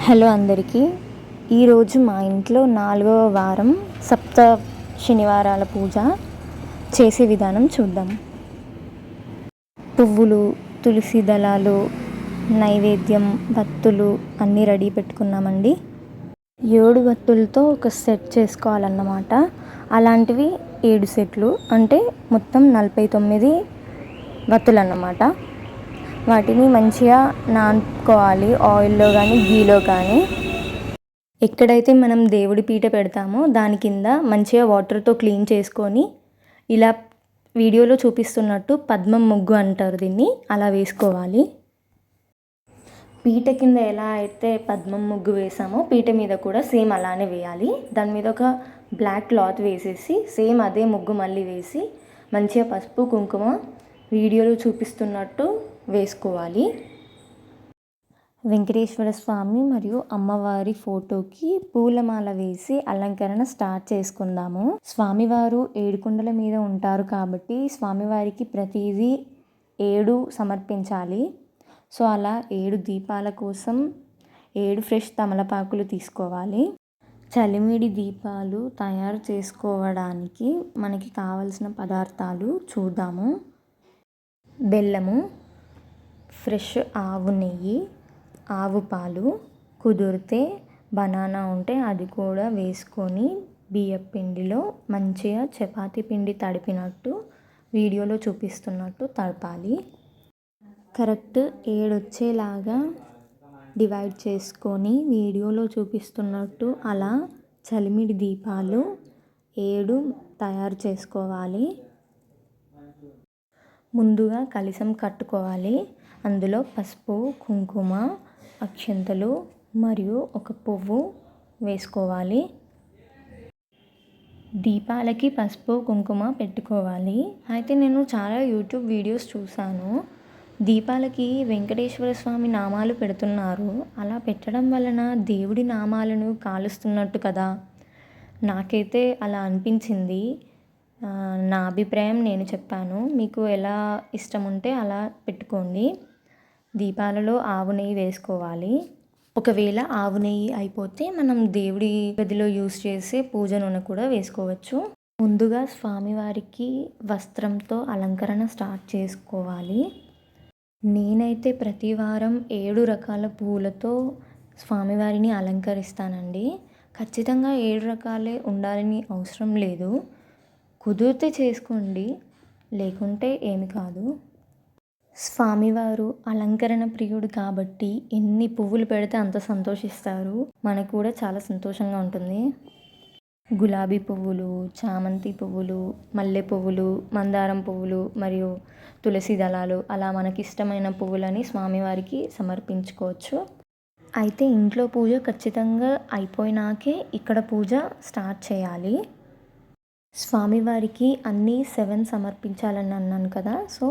Hello అందరికీ. ఈరోజు మా ఇంట్లో 4వ వారం సప్త శనివారాల పూజ చేసే విధానం చూద్దాం. పువ్వులు, తులసి దళాలు, నైవేద్యం, వత్తులు అన్నీ రెడీ పెట్టుకున్నామండి. 7 వత్తులతో ఒక సెట్ చేసుకోవాలన్నమాట. అలాంటివి 7 సెట్లు అంటే మొత్తం 49 వత్తులు అన్నమాట. వాటిని మంచిగా నానుకోవాలి, ఆయిల్లో కానీ గీలో కానీ. ఎక్కడైతే మనం దేవుడి పీట పెడతామో దాని కింద మంచిగా వాటర్తో క్లీన్ చేసుకొని ఇలా వీడియోలో చూపిస్తున్నట్టు పద్మం ముగ్గు అంటారు దీన్ని, అలా వేసుకోవాలి. పీట కింద ఎలా అయితే పద్మం ముగ్గు వేసామో పీట మీద కూడా సేమ్ అలానే వేయాలి. దాని మీద ఒక బ్లాక్ క్లాత్ వేసేసి సేమ్ అదే ముగ్గు మళ్ళీ వేసి మంచిగా పసుపు కుంకుమ వీడియోలో చూపిస్తున్నట్టు వేసుకోవాలి. వెంకటేశ్వర స్వామి మరియు అమ్మవారి ఫోటోకి పూలమాల వేసి అలంకరణ స్టార్ట్ చేసుకుందాము. స్వామివారు 7 కుండల మీద ఉంటారు కాబట్టి స్వామివారికి ప్రతిదీ 7 సమర్పించాలి. సో అలా 7 దీపాల కోసం 7 ఫ్రెష్ తమలపాకులు తీసుకోవాలి. చలిమిడి దీపాలు తయారు చేసుకోవడానికి మనకి కావలసిన పదార్థాలు చూద్దాము. బెల్లము, ఫ్రెష్ ఆవు నెయ్యి, ఆవు పాలు, కుదిరితే బనానా ఉంటే అది కూడా వేసుకొని బియ్యం పిండిలో మంచిగా చపాతీ పిండి తడిపినట్టు వీడియోలో చూపిస్తున్నట్టు తడపాలి. కరెక్ట్ 7 వచ్చేలాగా డివైడ్ చేసుకొని వీడియోలో చూపిస్తున్నట్టు అలా చలిమిడి దీపాలు 7 తయారు చేసుకోవాలి. ముందుగా కలశం కట్టుకోవాలి. అందులో పసుపు, కుంకుమ, అక్షంతలు మరియు ఒక పువ్వు వేసుకోవాలి. దీపాలకి పసుపు కుంకుమ పెట్టుకోవాలి. అయితే నేను చాలా యూట్యూబ్ వీడియోస్ చూశాను. దీపాలకి వెంకటేశ్వర స్వామి నామాలు పెడుతున్నారు. అలా పెట్టడం వలన దేవుడి నామాలను కాలుస్తున్నట్టు కదా. నాకైతే అలా అనిపించింది. నా అభిప్రాయం నేను చెప్పాను. మీకు ఎలా ఇష్టం ఉంటే అలా పెట్టుకోండి. దీపాలలో ఆవు నెయ్యి వేసుకోవాలి. ఒకవేళ ఆవు నెయ్యి అయిపోతే మనం దేవుడి గదిలో యూస్ చేసే పూజ నూనె కూడా వేసుకోవచ్చు. ముందుగా స్వామివారికి వస్త్రంతో అలంకరణ స్టార్ట్ చేసుకోవాలి. నేనైతే ప్రతి వారం 7 రకాల పూలతో స్వామివారిని అలంకరిస్తానండి. ఖచ్చితంగా 7 రకాలే ఉండాలని అవసరం లేదు. కుదిరితే చేసుకోండి, లేకుంటే ఏమి కాదు. స్వామివారు అలంకరణ ప్రియుడు కాబట్టి ఎన్ని పువ్వులు పెడితే అంత సంతోషిస్తారు. మనకు కూడా చాలా సంతోషంగా ఉంటుంది. గులాబీ పువ్వులు, చామంతి పువ్వులు, మల్లె పువ్వులు, మందారం పువ్వులు మరియు తులసి దళాలు అలా మనకి ఇష్టమైన పువ్వులని స్వామివారికి సమర్పించుకోవచ్చు. అయితే ఇంట్లో పూజ ఖచ్చితంగా అయిపోయినాకే ఇక్కడ పూజ స్టార్ట్ చేయాలి. స్వామివారికి అన్నీ 7 సమర్పించాలని అన్నాను కదా. సో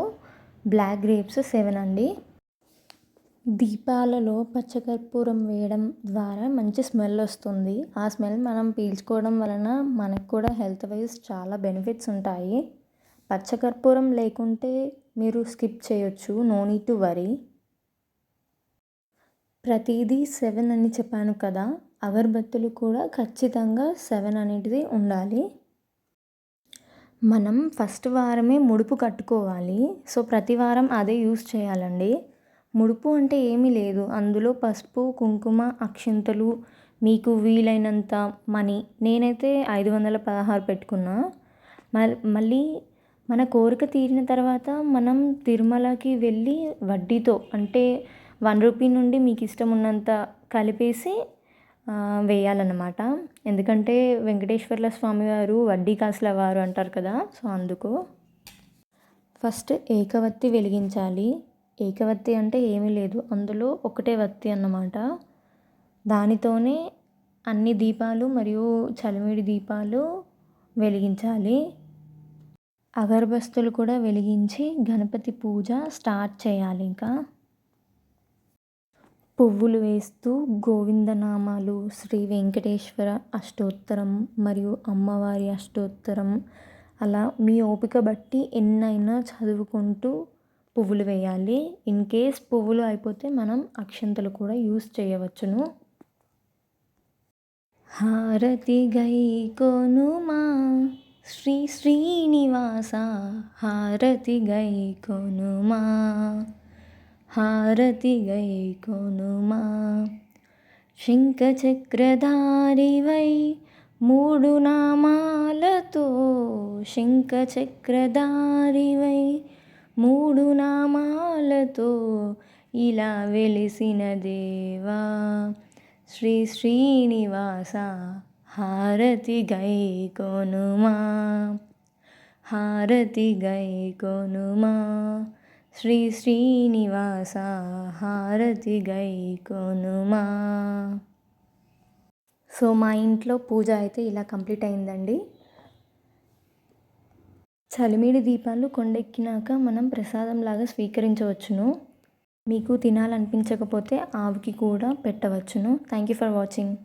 బ్లాక్ గ్రేప్స్ 7 అండి. దీపాలలో పచ్చకర్పూరం వేయడం ద్వారా మంచి స్మెల్ వస్తుంది. ఆ స్మెల్ మనం పీల్చుకోవడం వలన మనకు కూడా హెల్త్ వైజ్ చాలా బెనిఫిట్స్ ఉంటాయి. పచ్చకర్పూరం లేకుంటే మీరు స్కిప్ చేయొచ్చు, నో నీడ్ టు వరీ. ప్రతిదీ 7 అని చెప్పాను కదా. అగరబత్తులు కూడా ఖచ్చితంగా 7 అనేటిది ఉండాలి. మనం ఫస్ట్ వారమే ముడుపు కట్టుకోవాలి. సో ప్రతి వారం అదే యూస్ చేయాలండి. ముడుపు అంటే ఏమీ లేదు. అందులో పసుపు, కుంకుమ, అక్షింతలు, మీకు వీలైనంత మనీ. నేనైతే 516 పెట్టుకున్నా. మళ్ళీ మన కోరిక తీరిన తర్వాత మనం తిరుమలకి వెళ్ళి వడ్డీతో అంటే 1 రూపీ నుండి మీకు ఇష్టం ఉన్నంత కలిపేసి వేయాలన్నమాట. ఎందుకంటే వెంకటేశ్వర్ల స్వామి వారు వడ్డీ కాసుల వారు అంటారు కదా. సో అందుకు ఫస్ట్ ఏకవత్తి వెలిగించాలి. ఏకవత్తి అంటే ఏమీ లేదు, అందులో ఒకటే వత్తి అన్నమాట. దానితోనే అన్ని దీపాలు మరియు చలిమిడి దీపాలు వెలిగించాలి. అగరబత్తులు కూడా వెలిగించి గణపతి పూజ స్టార్ట్ చేయాలి. ఇంకా పువ్వులు వేస్తూ గోవిందనామాలు, శ్రీ వెంకటేశ్వర అష్టోత్తరం మరియు అమ్మవారి అష్టోత్తరం అలా మీ ఓపిక బట్టి ఎన్నైనా చదువుకుంటూ పువ్వులు వేయాలి. ఇన్ కేస్ పువ్వులు అయిపోతే మనం అక్షంతలు కూడా యూస్ చేయవచ్చును. హారతి గై కొనుమా శ్రీ శ్రీనివాస హారతి గై కొనుమా హారతి గై కొనుమా శంఖచక్రధారివై మూడు నామాలతో శంఖచక్రధారివై మూడు నామాలతో ఇలా వెలిసిన దేవా శ్రీ శ్రీనివాస హారతి గై కొనుమా హారతి గై కొనుమా శ్రీ శ్రీనివాస హారతి గై కొనుమా. సో మా ఇంట్లో పూజ అయితే ఇలా కంప్లీట్ అయిందండి. చలిమిడి దీపాలు కొండెక్కినాక మనం ప్రసాదంలాగా స్వీకరించవచ్చును. మీకు తినాలనిపించకపోతే ఆవుకి కూడా పెట్టవచ్చును. Thank you for watching.